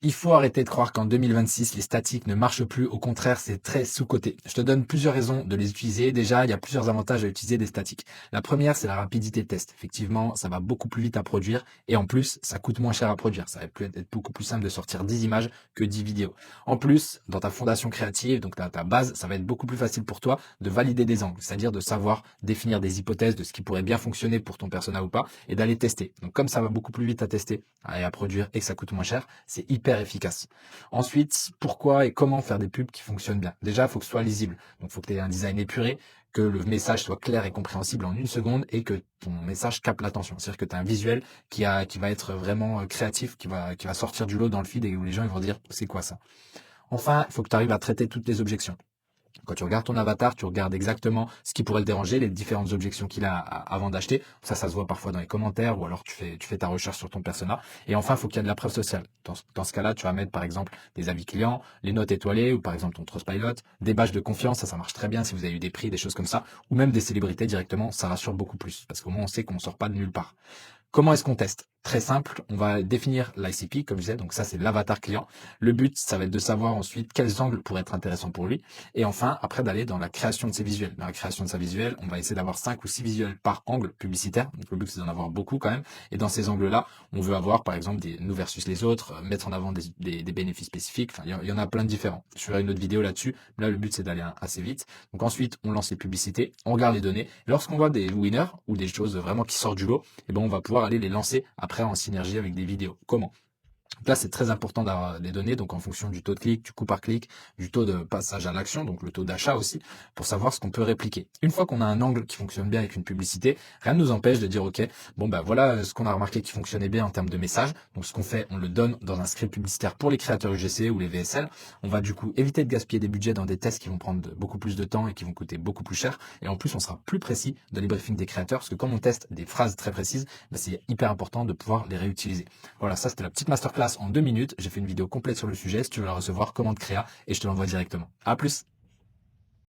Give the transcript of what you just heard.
Il faut arrêter de croire qu'en 2026, les statiques ne marchent plus. Au contraire, c'est très sous-coté. Je te donne plusieurs raisons de les utiliser. Déjà, il y a plusieurs avantages à utiliser des statiques. La première, c'est la rapidité de test. Effectivement, ça va beaucoup plus vite à produire et en plus, ça coûte moins cher à produire. Ça va être beaucoup plus simple de sortir 10 images que 10 vidéos. En plus, dans ta fondation créative, donc ta base, ça va être beaucoup plus facile pour toi de valider des angles, c'est-à-dire de savoir définir des hypothèses de ce qui pourrait bien fonctionner pour ton persona ou pas et d'aller tester. Donc comme ça va beaucoup plus vite à tester et à produire et que ça coûte moins cher, c'est hyper efficace. Ensuite, pourquoi et comment faire des pubs qui fonctionnent bien? Déjà, il faut que ce soit lisible. Donc, il faut que tu aies un design épuré, que le message soit clair et compréhensible en une seconde et que ton message capte l'attention. C'est-à-dire que tu as un visuel qui va être vraiment créatif, qui va sortir du lot dans le feed et où les gens ils vont dire c'est quoi ça? Enfin, il faut que tu arrives à traiter toutes les objections. Quand tu regardes ton avatar, tu regardes exactement ce qui pourrait le déranger, les différentes objections qu'il a avant d'acheter. Ça se voit parfois dans les commentaires ou alors tu fais ta recherche sur ton persona. Et enfin, il faut qu'il y ait de la preuve sociale. Dans ce cas-là, tu vas mettre par exemple des avis clients, les notes étoilées ou par exemple ton Trustpilot, des badges de confiance, ça marche très bien si vous avez eu des prix, des choses comme ça, ou même des célébrités directement, ça rassure beaucoup plus parce qu'au moins on sait qu'on ne sort pas de nulle part. Comment est-ce qu'on teste? Très simple, on va définir l'ICP, comme je disais, donc ça c'est l'avatar client. Le but, ça va être de savoir ensuite quels angles pourraient être intéressants pour lui. Et enfin, après d'aller dans la création de ses visuels. Dans la création de sa visuelle, on va essayer d'avoir 5 ou 6 visuels par angle publicitaire. Donc le but c'est d'en avoir beaucoup quand même. Et dans ces angles-là, on veut avoir par exemple nous versus les autres, mettre en avant des bénéfices spécifiques. Enfin, il y en a plein de différents. Je ferai une autre vidéo là-dessus. Là, le but c'est d'aller assez vite. Donc ensuite, on lance les publicités, on regarde les données. Lorsqu'on voit des winners ou des choses vraiment qui sortent du lot, eh ben, on va pouvoir aller les lancer après en synergie avec des vidéos. Comment? Donc là, c'est très important d'avoir des données, donc en fonction du taux de clic, du coût par clic, du taux de passage à l'action, donc le taux d'achat aussi, pour savoir ce qu'on peut répliquer. Une fois qu'on a un angle qui fonctionne bien avec une publicité, rien ne nous empêche de dire, OK, bon, bah voilà ce qu'on a remarqué qui fonctionnait bien en termes de message. Donc ce qu'on fait, on le donne dans un script publicitaire pour les créateurs UGC ou les VSL. On va du coup éviter de gaspiller des budgets dans des tests qui vont prendre beaucoup plus de temps et qui vont coûter beaucoup plus cher. Et en plus, on sera plus précis dans les briefings des créateurs, parce que comme on teste des phrases très précises, bah, c'est hyper important de pouvoir les réutiliser. Voilà, ça c'était la petite masterclass en 2 minutes. J'ai fait une vidéo complète sur le sujet. Si tu veux la recevoir, commande créa et je te l'envoie directement. À plus!